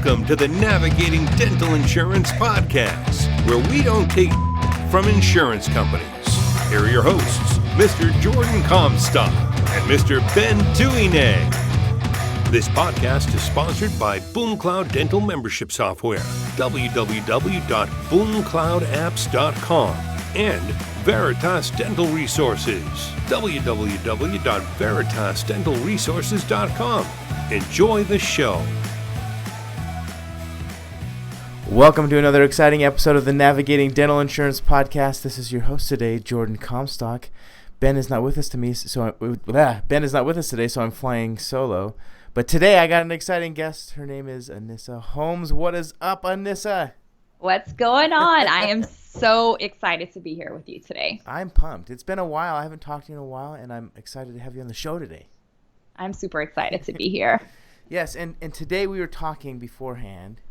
Welcome to the Navigating Dental Insurance Podcast, where we don't take from insurance companies. Here are your hosts, Mr. Jordan Comstock and Mr. Ben Duine. This podcast is sponsored by BoomCloud Dental Membership Software, www.boomcloudapps.com, and Veritas Dental Resources, www.veritasdentalresources.com. Enjoy the show. Welcome to another exciting episode of the Navigating Dental Insurance Podcast. This is your host today, Jordan Comstock. Ben is not with us today, so I'm flying solo. But today I got an exciting guest. Her name is Anissa Holmes. What is up, Anissa? What's going on? I am so excited to be here with you today. I'm pumped. It's been a while. I haven't talked to you in a while, and I'm excited to have you on the show today. I'm super excited to be here. Yes, and today we were talking beforehand,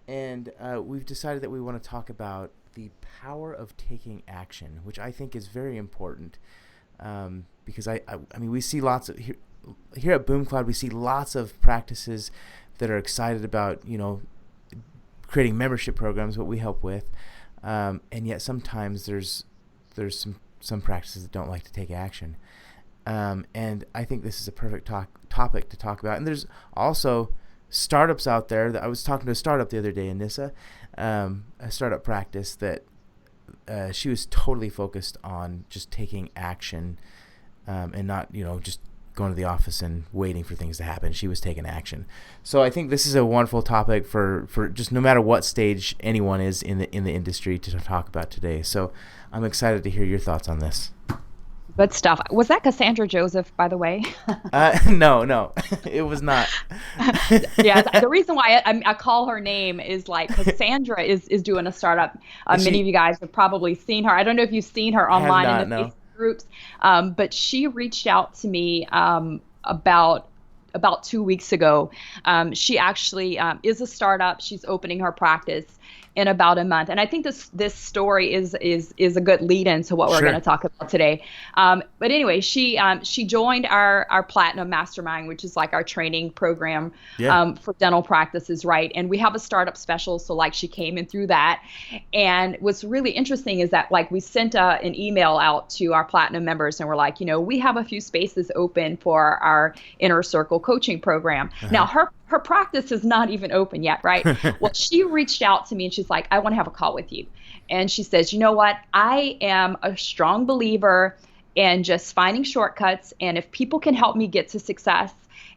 and we've decided that we want to talk about the power of taking action, which I think is very important, because I mean, we see lots of here at BoomCloud, we see lots of practices that are excited about, creating membership programs, what we help with, and yet sometimes there's some practices that don't like to take action, and I think this is a perfect topic to talk about. And there's also startups out there that I was talking to a startup the other day, Anissa, a startup practice that she was totally focused on just taking action, and not just going to the office and waiting for things to happen. She was taking action. So I think this is a wonderful topic for just no matter what stage anyone is in the industry to talk about today. So I'm excited to hear your thoughts on this. Good stuff. Was that Cassandra Joseph, by the way? No, it was not. Yeah, the reason why I call her name is like Cassandra is doing a startup. Many of you guys have probably seen her. I don't know if you've seen her online in the Facebook groups, but she reached out to me about 2 weeks ago. She actually is a startup. She's opening her practice in about a month. And I think this story is a good lead into what we're going to talk about today. But anyway, she joined our Platinum Mastermind, which is like our training program for dental practices, right? And we have a startup special. So like she came in through that. And what's really interesting is that like we sent an email out to our Platinum members and we're like, we have a few spaces open for our Inner Circle coaching program. Uh-huh. Now her practice is not even open yet, right? Well, she reached out to me and she's like, I want to have a call with you. And she says, you know what? I am a strong believer in just finding shortcuts. And if people can help me get to success,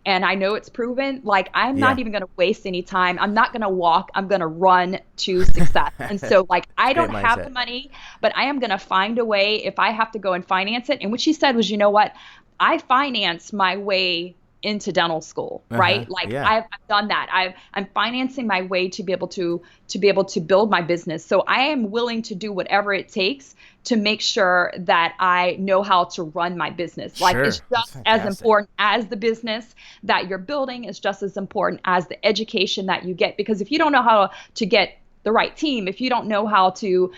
and I know it's proven, like I'm not even going to waste any time. I'm not going to walk. I'm going to run to success. And so like, I don't have the money, but I am going to find a way if I have to go and finance it. And what she said was, you know what? I finance my way into dental school, right? I've done that. I'm financing my way to be able to build my business. So I am willing to do whatever it takes to make sure that I know how to run my business. Like it's just as important as the business that you're building. It's just as important as the education that you get. Because if you don't know how to get the right team, if you don't know how to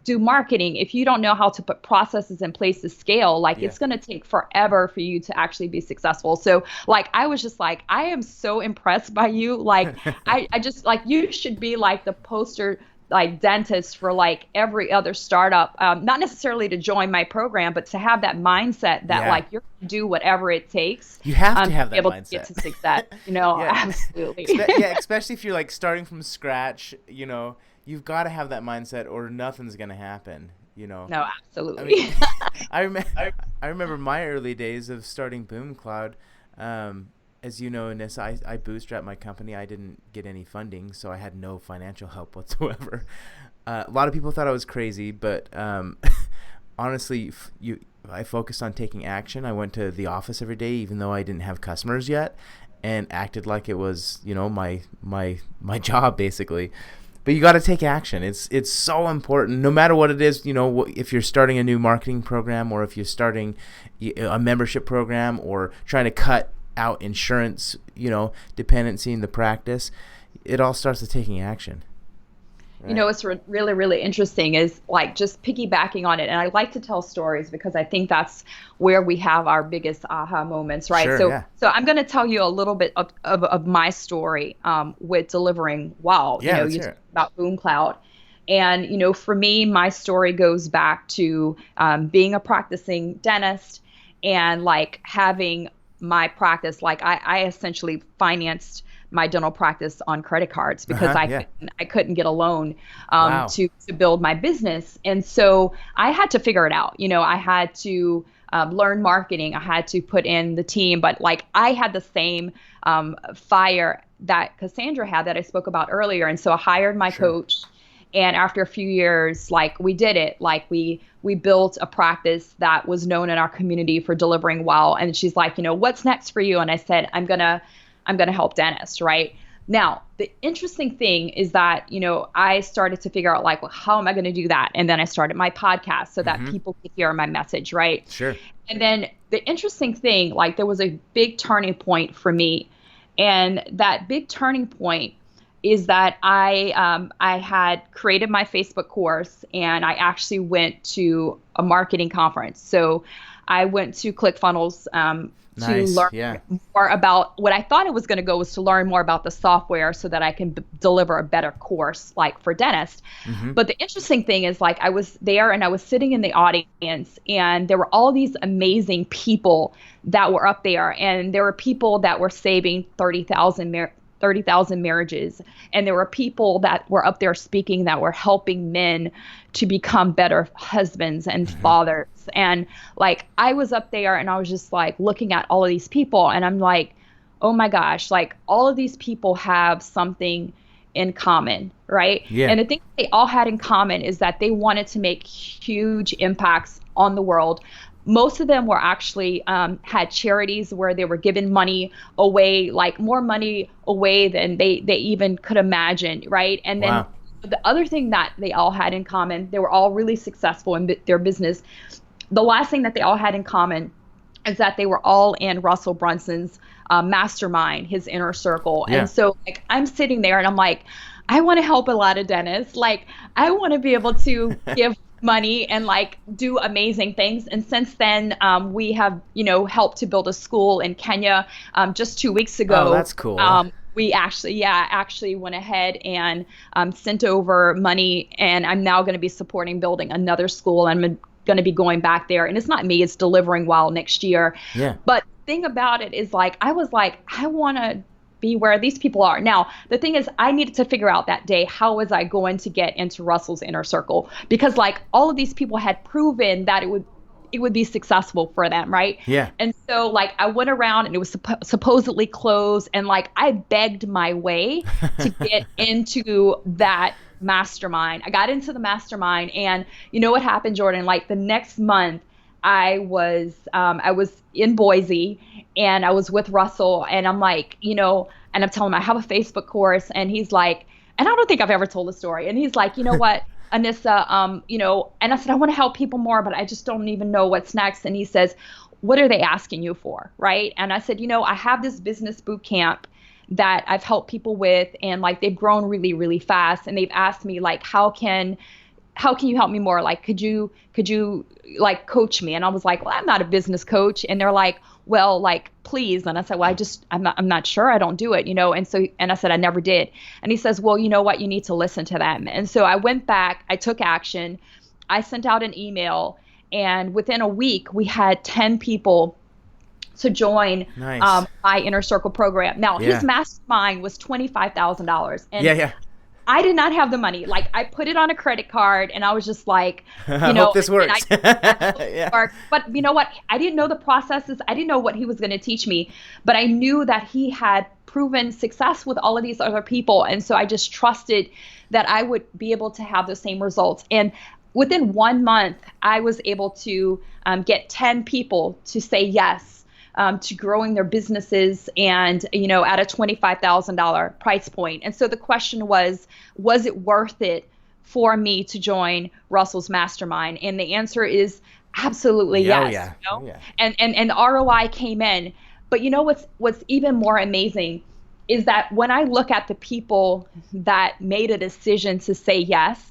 do marketing, if you don't know how to put processes in place to scale, it's going to take forever for you to actually be successful. So like, I was just like, I am so impressed by you. Like, I just like, you should be like the poster like dentist for like every other startup, not necessarily to join my program, but to have that mindset that like you're going to do whatever it takes. You have to have that able mindset. To get to success. Absolutely. Especially if you're like starting from scratch, you've got to have that mindset or nothing's going to happen. No, absolutely. I mean, I remember my early days of starting BoomCloud. As you know, Anissa, I bootstrapped my company. I didn't get any funding, so I had no financial help whatsoever. A lot of people thought I was crazy, but honestly, I focused on taking action. I went to the office every day, even though I didn't have customers yet, and acted like it was, my job basically. But you got to take action. It's so important, no matter what it is. If you're starting a new marketing program, or if you're starting a membership program, or trying to cut out insurance, dependency in the practice, it all starts with taking action. You know, what's really, really interesting is like just piggybacking on it. And I like to tell stories because I think that's where we have our biggest aha moments, right? Sure, so, yeah. so I'm going to tell you a little bit of my story with delivering wow. Yeah, you let's know, hear you it. talk about Boom Cloud. And, you know, for me, my story goes back to being a practicing dentist and like having my practice. Like I essentially financed my dental practice on credit cards because Yeah. I couldn't get a loan Wow. to build my business. And so I had to figure it out. You know, I had to learn marketing. I had to put in the team, but like I had the same fire that Cassandra had that I spoke about earlier. And so I hired my coach. And after a few years, like we did it, like we built a practice that was known in our community for delivering well. And she's like, you know, what's next for you? And I said, I'm gonna help dentists, right? Now, the interesting thing is that, you know, I started to figure out like, well, how am I going to do that? And then I started my podcast so that people could hear my message, right? Sure. And then the interesting thing, like there was a big turning point for me. And that big turning point is that I had created my Facebook course and I actually went to a marketing conference. So I went to ClickFunnels to learn more about what I thought it was going to go was to learn more about the software so that I can deliver a better course like for dentists. But the interesting thing is like I was there and I was sitting in the audience and there were all these amazing people that were up there, and there were people that were saving 30,000 marriages. And there were people that were up there speaking that were helping men to become better husbands and fathers. And like, I was up there and I was just like looking at all of these people and I'm like, oh my gosh, like all of these people have something in common, right? Yeah. And the thing they all had in common is that they wanted to make huge impacts on the world. Most of them were actually had charities where they were giving money away, like more money away than they even could imagine, right? And then the other thing that they all had in common, they were all really successful in their business. The last thing that they all had in common is that they were all in Russell Brunson's mastermind, his inner circle. Yeah. And so like I'm sitting there and I'm like, I want to help a lot of dentists. Like I want to be able to give money and like do amazing things. And since then, we have, you know, helped to build a school in Kenya just 2 weeks ago. Oh, that's cool. We actually went ahead and sent over money, and I'm now going to be supporting building another school. I'm going to be going back there, and it's not me, it's delivering well next year. Yeah. But the thing about it is like, I was like, I want to be where these people are. Now, the thing is, I needed to figure out that day, how was I going to get into Russell's inner circle? Because like all of these people had proven that it would be successful for them, right? Yeah. And so like I went around and it was supposedly closed, and like I begged my way to get into that mastermind. I got into the mastermind, and you know what happened, Jordan? Like the next month, I was in Boise and I was with Russell, and I'm like, you know, and I'm telling him I have a Facebook course, and he's like, and I don't think I've ever told the story, and he's like, you know what, Anissa, you know, and I said, I want to help people more, but I just don't even know what's next. And he says, what are they asking you for? Right. And I said, you know, I have this business boot camp that I've helped people with, and like they've grown really, really fast. And they've asked me like, how can you help me more? Like, could you like coach me? And I was like, well, I'm not a business coach. And they're like, well, like, please. And I said, well, I'm not sure. I don't do it, you know? And I said, I never did. And he says, well, you know what? You need to listen to them. And so I went back, I took action. I sent out an email, and within a week we had 10 people to join my inner circle program. Now his mastermind was $25,000. And I did not have the money. Like I put it on a credit card, and I was just like, you know, hope this works. But you know what? I didn't know the processes. I didn't know what he was going to teach me, but I knew that he had proven success with all of these other people. And so I just trusted that I would be able to have the same results. And within 1 month, I was able to get 10 people to say yes to growing their businesses, and, you know, at a $25,000 price point. And so the question was it worth it for me to join Russell's mastermind? And the answer is absolutely yes. Yeah. You know? And the ROI came in. But you know what's even more amazing is that when I look at the people that made a decision to say yes,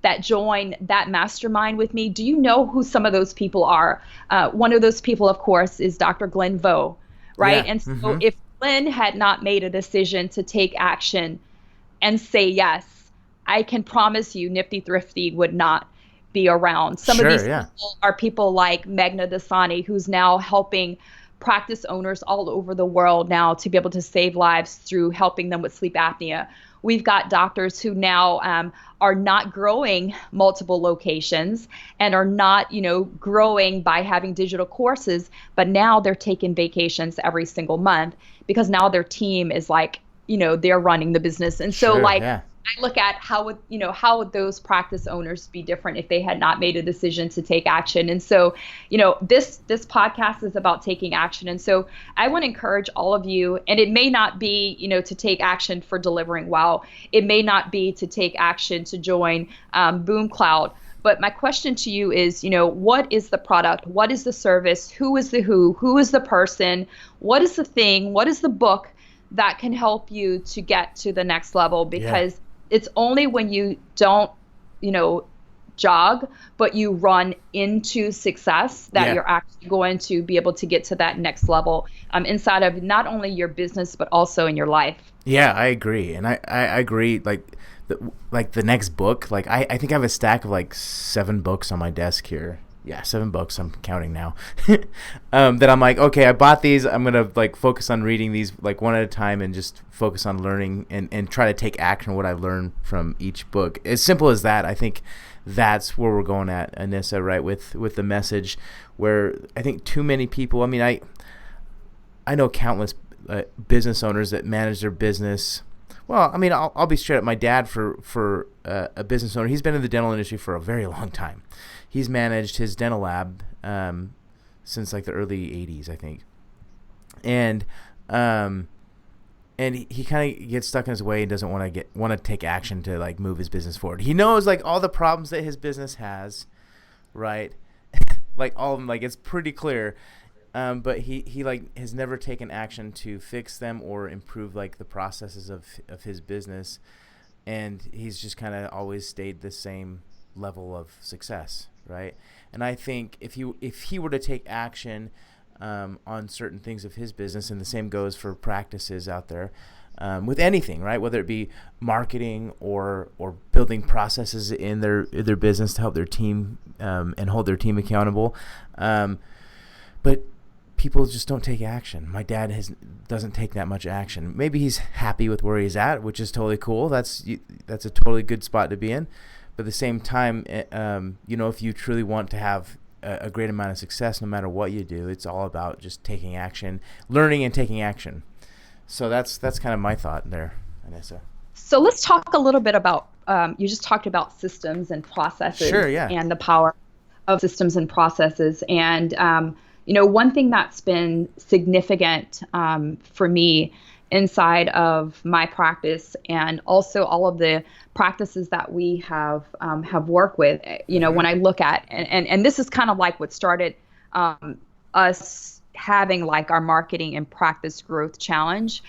that join that mastermind with me, do you know who some of those people are? One of those people, of course, is Dr. Glenn Vo, right? Yeah. And so if Glenn had not made a decision to take action and say yes, I can promise you Nifty Thrifty would not be around. Some of these people are people like Meghna Dasani, who's now helping practice owners all over the world now to be able to save lives through helping them with sleep apnea. We've got doctors who now are not growing multiple locations and are not, growing by having digital courses, but now they're taking vacations every single month because now their team is like, they're running the business. And so I look at how would those practice owners be different if they had not made a decision to take action. And so, this podcast is about taking action. And so I want to encourage all of you, and it may not be, to take action for delivering wow. It may not be to take action to join Boom Cloud. But my question to you is, what is the product? What is the service? Who is the who? Who is the person? What is the thing? What is the book that can help you to get to the next level? Because it's only when you don't, jog, but you run into success that you're actually going to be able to get to that next level inside of not only your business, but also in your life. Yeah, I agree. And I agree. Like the next book, I think I have a stack of like 7 books on my desk here. Yeah, 7 books. I'm counting now. That I'm like, okay, I bought these. I'm gonna like focus on reading these like one at a time and just focus on learning and try to take action on what I've learned from each book. As simple as that. I think that's where we're going at, Anissa, right? With the message, where I think too many people. I mean, I know countless business owners that manage their business. Well, I mean, I'll be straight up. My dad, for a business owner, he's been in the dental industry for a very long time. He's managed his dental lab since like the early 80s, I think. And he kind of gets stuck in his way and doesn't want to take action to like move his business forward. He knows like all the problems that his business has, right? Like all of them, like it's pretty clear. But he like has never taken action to fix them or improve like the processes of his business, and he's just kind of always stayed the same level of success, right? And I think if he were to take action on certain things of his business, and the same goes for practices out there with anything, right? Whether it be marketing or building processes in their business to help their team and hold their team accountable, but people just don't take action. My dad doesn't take that much action. Maybe he's happy with where he's at, which is totally cool. That's a totally good spot to be in. But at the same time, if you truly want to have a great amount of success, no matter what you do, it's all about just taking action, learning and taking action. So that's kind of my thought there, Anissa. So let's talk a little bit about, you just talked about systems and processes. Sure, yeah. And the power of systems and processes. And, one thing that's been significant for me inside of my practice, and also all of the practices that we have worked with, when I look at, and this is kind of like what started us having like our marketing and practice growth challenge,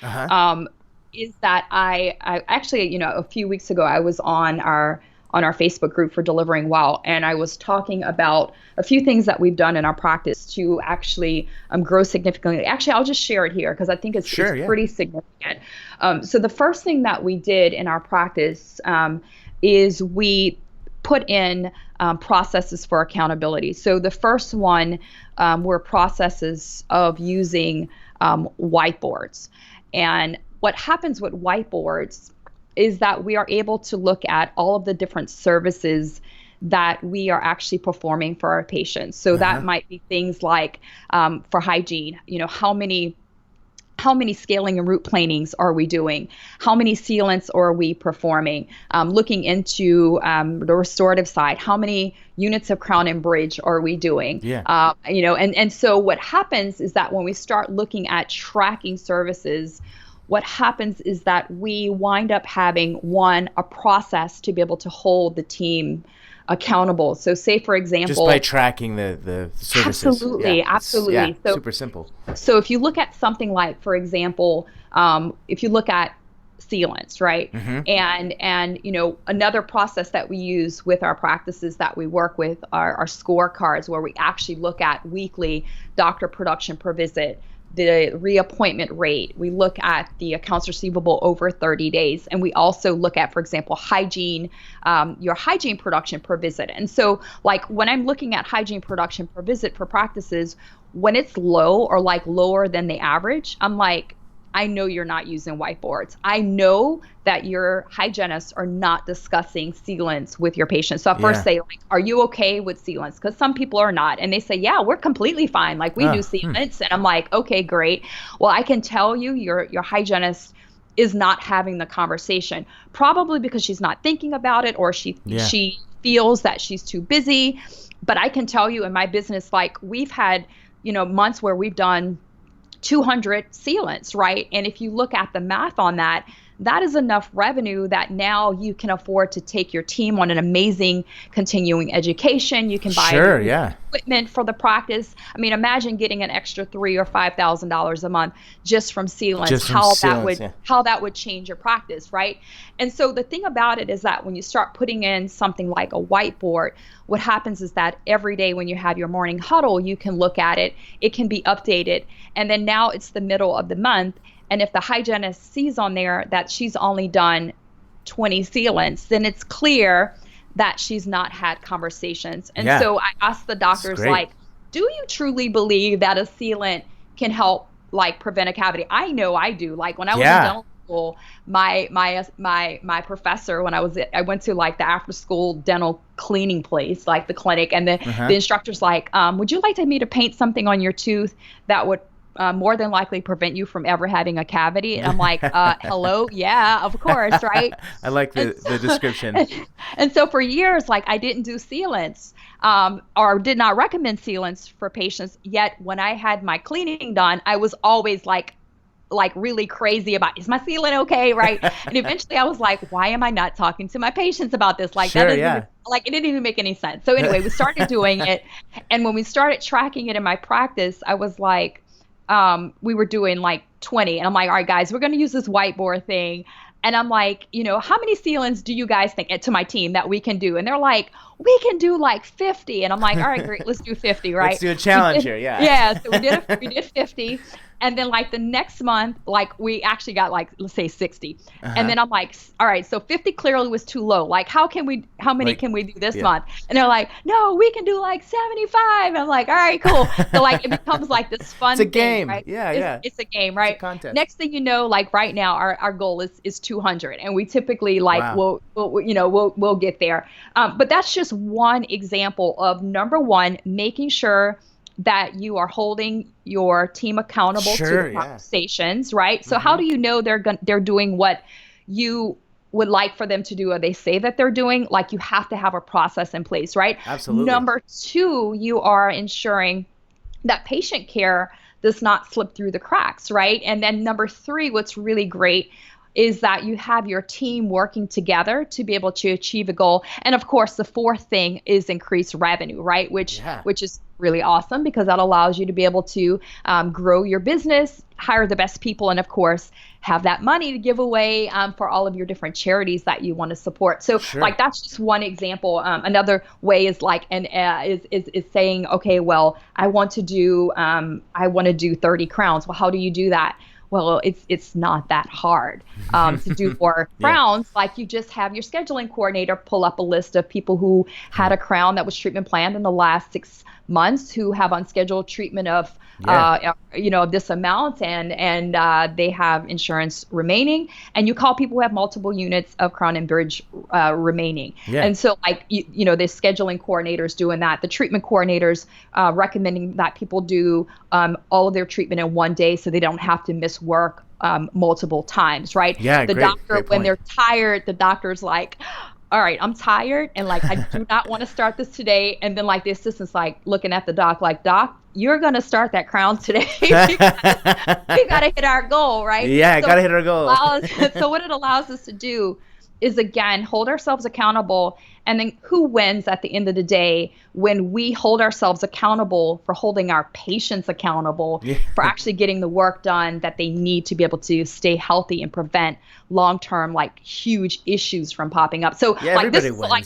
is that I actually, a few weeks ago, I was on our Facebook group for Delivering Well, and I was talking about a few things that we've done in our practice to actually grow significantly. Actually, I'll just share it here because I think it's pretty significant. So the first thing that we did in our practice is we put in processes for accountability. So the first one were processes of using whiteboards. And what happens with whiteboards is that we are able to look at all of the different services that we are actually performing for our patients. So that might be things like for hygiene, how many scaling and root planings are we doing? How many sealants are we performing? Looking into the restorative side, how many units of crown and bridge are we doing? Yeah. And so what happens is that when we start looking at tracking services, what happens is that we wind up having a process to be able to hold the team accountable. So say, for example, just by tracking the services. Absolutely. Yeah, So super simple. So if you look at something like, for example, if you look at sealants, right? And another process that we use with our practices that we work with are scorecards, where we actually look at weekly doctor production per visit, the reappointment rate. We look at the accounts receivable over 30 days. And we also look at, for example, hygiene, your hygiene production per visit. And so like when I'm looking at hygiene production per visit for practices, when it's low or like lower than the average, I'm like, I know you're not using whiteboards. I know that your hygienists are not discussing sealants with your patients. So I first say, like, are you okay with sealants? Because some people are not. And they say, yeah, we're completely fine. Like, we do sealants. And I'm like, okay, great. Well, I can tell you your hygienist is not having the conversation, probably because she's not thinking about it, or she feels that she's too busy. But I can tell you in my business, like, we've had, months where we've done 200 sealants, right? And if you look at the math on that, that is enough revenue that now you can afford to take your team on an amazing continuing education. You can buy equipment for the practice. I mean, imagine getting an extra $3,000 or $5,000 a month just from sealants. How that would change your practice, right? And so the thing about it is that when you start putting in something like a whiteboard, what happens is that every day when you have your morning huddle, you can look at it. It can be updated, and then now it's the middle of the month. And if the hygienist sees on there that she's only done 20 sealants, then it's clear that she's not had conversations. And so I asked the doctors, like, do you truly believe that a sealant can help, like, prevent a cavity? I know I do. Like, when I was in dental school, my professor, when I went to, like, the after school dental cleaning place, like the clinic, and the instructor's like, would you like me to paint something on your tooth that would more than likely prevent you from ever having a cavity? And I'm like, hello? Yeah, of course, right? I like the description. And so for years, like, I didn't do sealants, or did not recommend sealants for patients. Yet when I had my cleaning done, I was always like really crazy about, is my sealant okay, right? And eventually I was like, why am I not talking to my patients about this? Like, that doesn't it didn't even make any sense. So anyway, we started doing it. And when we started tracking it in my practice, I was like, we were doing like 20, and I'm like, all right, guys, we're going to use this whiteboard thing. And I'm like, how many sealants do you guys think, to my team, that we can do? And they're like, we can do like 50. And I'm like, all right, great, let's do 50, right? Let's do a challenge here, Yeah, so we did 50. And then like the next month, like we actually got like, let's say 60. And then I'm like, all right, so 50 clearly was too low. Like, how many can we do this month? And they're like, no, we can do like 75. I'm like, all right, cool. So like, it becomes like this fun thing, game, right? It's a game, right? It's a contest. Next thing you know, like right now, our goal is 200, and we typically like we'll get there. But that's just one example of, number one, making sure that you are holding your team accountable to the conversations, right? So how do you know they're doing what you would like for them to do, or they say that they're doing? Like, you have to have a process in place, right? Absolutely. Number two, you are ensuring that patient care does not slip through the cracks, right? And then number three, what's really great is that you have your team working together to be able to achieve a goal. And of course, the fourth thing is increased revenue, right? Which is really awesome, because that allows you to be able to grow your business, hire the best people, and of course, have that money to give away for all of your different charities that you want to support. So like, that's just one example. Another way is like, is saying, okay, well, I want to do 30 crowns. Well, how do you do that? Well, it's not that hard to do more crowns. Like, you just have your scheduling coordinator pull up a list of people who had a crown that was treatment planned in the last 6 months, who have unscheduled treatment of this amount, and they have insurance remaining. And you call people who have multiple units of crown and bridge remaining. And so like, the scheduling coordinators doing that, the treatment coordinators recommending that people do all of their treatment in one day, so they don't have to miss work multiple times, right? The doctor, when they're tired, the doctor's like, all right, I'm tired, and like, I do not want to start this today. And then like, the assistant's like looking at the doc like, doc, you're going to start that crown today. we got to hit our goal, right? Yeah, got to hit our goal. So what it allows us to do is again, hold ourselves accountable. And then who wins at the end of the day when we hold ourselves accountable for holding our patients accountable for actually getting the work done that they need to be able to stay healthy and prevent long-term, like, huge issues from popping up. So like this is like,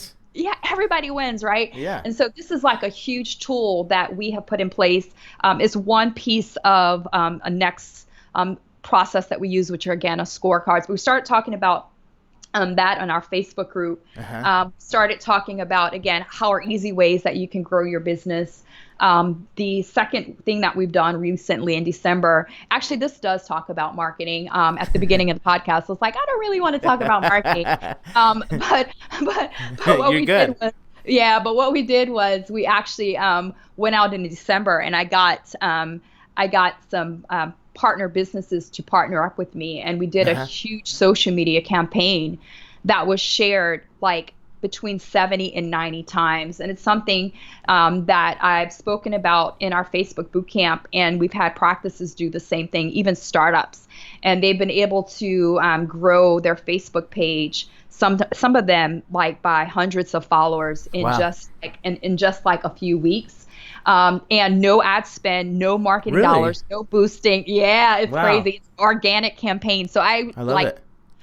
everybody wins, right? Yeah. And so this is like a huge tool that we have put in place. It's one piece of a next process that we use, which are, again, scorecards. We started talking about that on our Facebook group. Started talking about, again, how are easy ways that you can grow your business. The second thing that we've done recently in December, actually, this does talk about marketing. At the beginning of the podcast, I was like, I don't really want to talk about marketing. But what we did was, but what we did was we actually went out in December, and I got some partner businesses to partner up with me, and we did a huge social media campaign that was shared like between 70 and 90 times. And it's something that I've spoken about in our Facebook bootcamp, and we've had practices do the same thing, even startups. And they've been able to grow their Facebook page, some of them like by hundreds of followers in just like a few weeks. And no ad spend, no marketing dollars, no boosting. Yeah, it's crazy. It's an organic campaign. So I love it.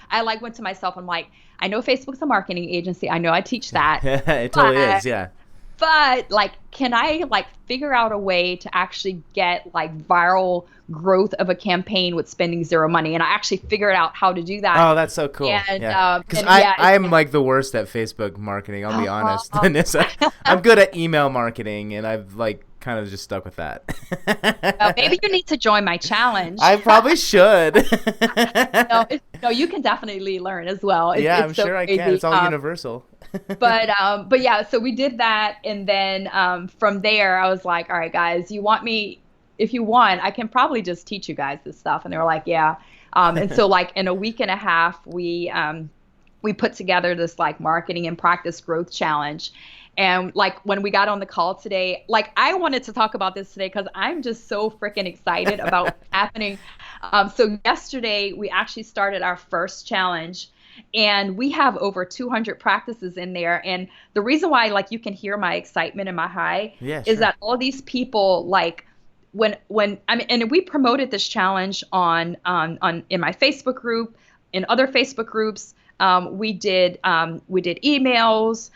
I went to myself, I'm like, I know Facebook's a marketing agency. I know I teach that. It totally is, yeah. But like, can I like figure out a way to actually get like viral growth of a campaign with spending zero money? And I actually figured out how to do that. Oh, that's so cool. Because I'm like the worst at Facebook marketing, I'll be honest. I'm good at email marketing, and I've like kind of just stuck with that. Maybe you need to join my challenge. I probably should. No, you can definitely learn as well. I'm sure I can. It's all universal. but yeah, so we did that, and then from there I was like, all right, guys, if you want, I can probably just teach you guys this stuff. And they were like, yeah. And so like in a week and a half, we put together this like marketing and practice growth challenge. And like when we got on the call today, like I wanted to talk about this today because I'm just so freaking excited about what's happening. So yesterday we actually started our first challenge, and we have over 200 practices in there. And the reason why like you can hear my excitement and my high is that all these people, like when I mean, and we promoted this challenge on in my Facebook group, in other Facebook groups. We did emails.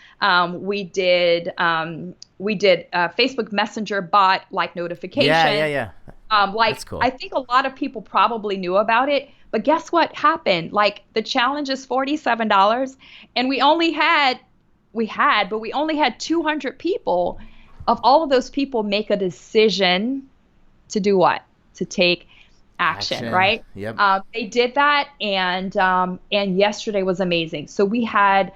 We did Facebook Messenger bot like notification. Yeah. That's cool. I think a lot of people probably knew about it, but guess what happened? Like the challenge is $47, and we only had 200 people. Of all of those people, make a decision to do what? To take action, right? Yep. They did that, and yesterday was amazing. So we have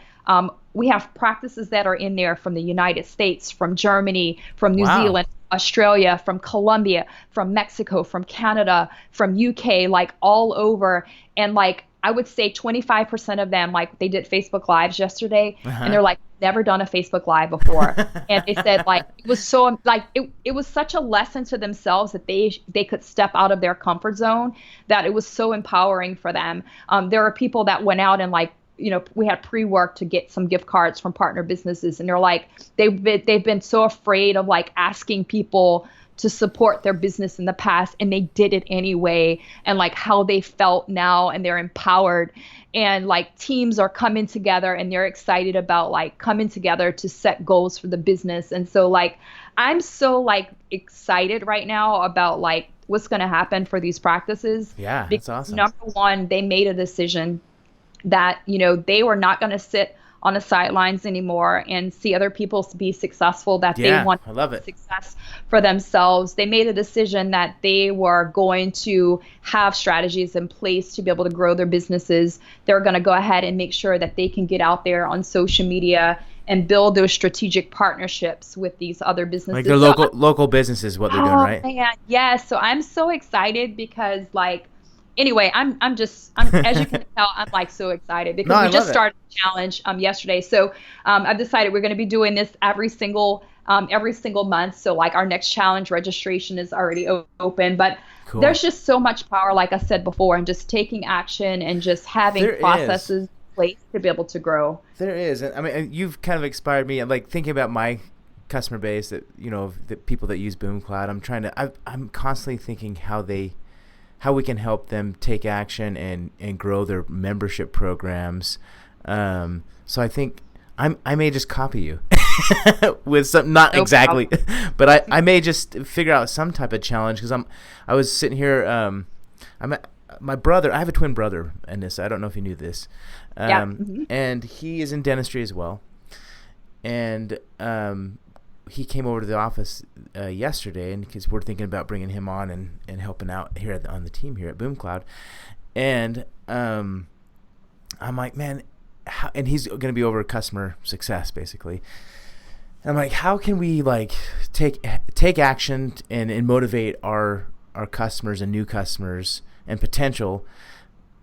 practices that are in there from the United States, from Germany, from New Zealand, Australia, from Colombia, from Mexico, from Canada, from UK, like all over. And like I would say 25% of them, like they did Facebook Lives yesterday, and they're like, never done a Facebook Live before. And they said like it was so like it was such a lesson to themselves that they could step out of their comfort zone, that it was so empowering for them. There are people that went out and like, you know, we had pre-work to get some gift cards from partner businesses, and they're like they've been so afraid of like asking people to support their business in the past, and they did it anyway, and like how they felt now, and they're empowered, and like teams are coming together, and they're excited about like coming together to set goals for the business. And so like I'm so like excited right now about like what's going to happen for these practices. Yeah, that's awesome. Number one, they made a decision that, you know, they were not going to sit on the sidelines anymore and see other people be successful, that they want success for themselves. They made a decision that they were going to have strategies in place to be able to grow their businesses. They're going to go ahead and make sure that they can get out there on social media and build those strategic partnerships with these other businesses. Like their local businesses, what they're doing, right? Man, yes. So I'm so excited because like, anyway, I'm as you can tell, I'm like so excited because we just started the challenge yesterday. So I've decided we're going to be doing this every single month. So like our next challenge registration is already open, but there's just so much power, like I said before, and just taking action and just having processes place to be able to grow. There is. I mean, you've kind of inspired me. Like thinking about my customer base, that the people that use BoomCloud. I'm constantly thinking how we can help them take action and grow their membership programs. So I think I may just copy you with some, not exactly, but I may just figure out some type of challenge, because I was sitting here. My brother, I have a twin brother, Anissa. I don't know if you knew this. And he is in dentistry as well. And he came over to the office yesterday, and because we're thinking about bringing him on and helping out here on the team here at BoomCloud. And I'm like, man, and he's going to be over customer success, basically. And I'm like, how can we like take action and motivate our customers and new customers and potential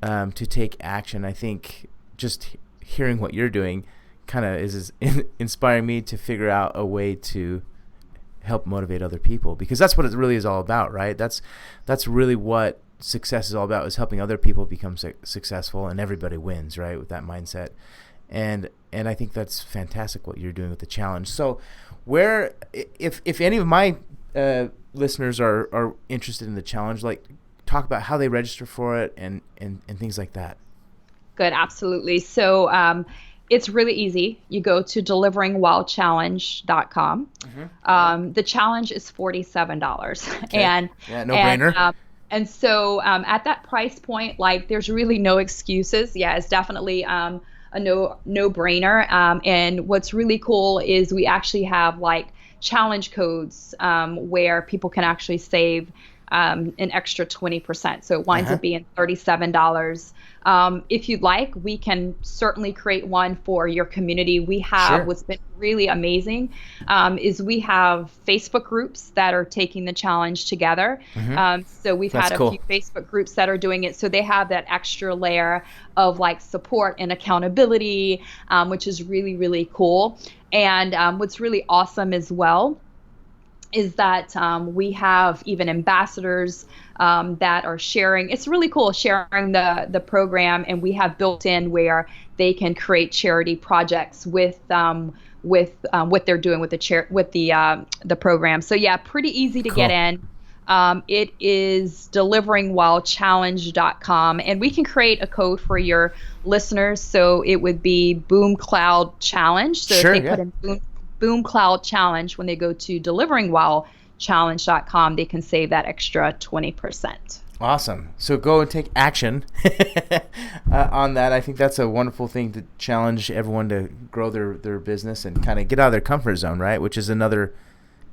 to take action? I think just hearing what you're doing kind of is inspiring me to figure out a way to help motivate other people, because that's what it really is all about, right? That's really what success is all about, is helping other people become successful, and everybody wins, right, with that mindset. And I think that's fantastic what you're doing with the challenge. So where, if any of my listeners are interested in the challenge, like talk about how they register for it and things like that. Good, absolutely. So it's really easy. You go to deliveringwhilechallenge.com. The challenge is $47. Okay. No brainer. And so at that price point, like there's really no excuses. Yeah, it's definitely a no-brainer. And what's really cool is we actually have like challenge codes where people can actually save an extra 20%. So it winds up being $37. If you'd like, we can certainly create one for your community. We have what's been really amazing is we have Facebook groups that are taking the challenge together. So we've had a few Facebook groups that are doing it. So they have that extra layer of like support and accountability, which is really, really cool. And what's really awesome as well is that we have even ambassadors that are sharing. It's really cool sharing the program, and we have built in where they can create charity projects with what they're doing with the program. So yeah, pretty easy to get in. It is deliveringwhilechallenge.com, and we can create a code for your listeners. So it would be BoomCloud Challenge. So if they put in BoomCloud Challenge, when they go to deliveringwhilechallenge.com, they can save that extra 20%. Awesome. So go and take action on that. I think that's a wonderful thing to challenge everyone to grow their business and kind of get out of their comfort zone, right? Which is another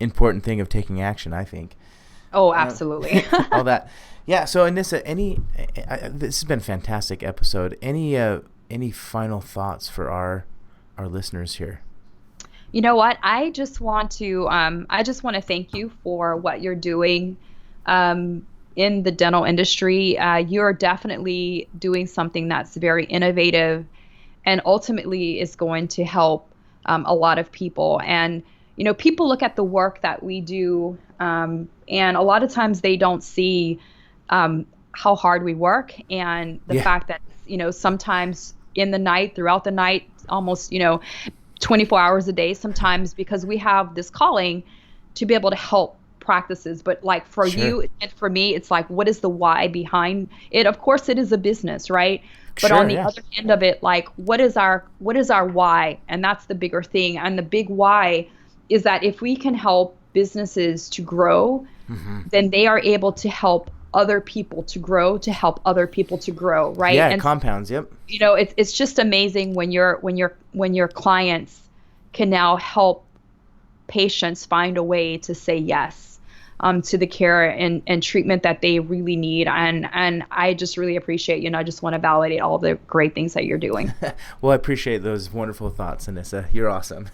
important thing of taking action, I think. Oh, absolutely. All that. Yeah. So Anissa, this has been a fantastic episode. Any final thoughts for our listeners here? You know what? I just want to thank you for what you're doing in the dental industry. You're definitely doing something that's very innovative and ultimately is going to help a lot of people. And, people look at the work that we do, and a lot of times they don't see how hard we work, and the fact that, sometimes in the night, throughout the night, almost, 24 hours a day sometimes, because we have this calling to be able to help practices. But like for you and for me, it's like, what is the why behind it? Of course it is a business, right? But on the other end of it, like what is our why? And that's the bigger thing. And the big why is that if we can help businesses to grow, then they are able to help other people to grow, to help other people to grow, right? Yeah, and compounds. Yep. It's just amazing when your clients can now help patients find a way to say yes to the care and treatment that they really need. And I just really appreciate you. And I just want to validate all the great things that you're doing. Well, I appreciate those wonderful thoughts, Anissa. You're awesome.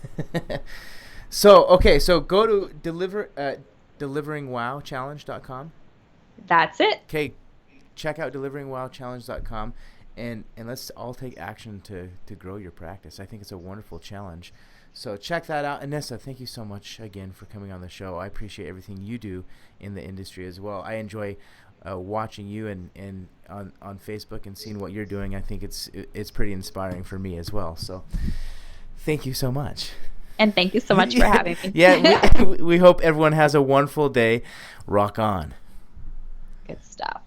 So go to deliveringwhilechallenge.com. That's it. Okay, check out deliveringwhilechallenge.com. and let's all take action to grow your practice. I think it's a wonderful challenge. So check that out. Anissa, thank you so much again for coming on the show. I appreciate everything you do in the industry as well. I enjoy watching you and on Facebook and seeing what you're doing. I think it's pretty inspiring for me as well. So thank you so much. And thank you so much for having me. Yeah, we hope everyone has a wonderful day. Rock on. Good stuff.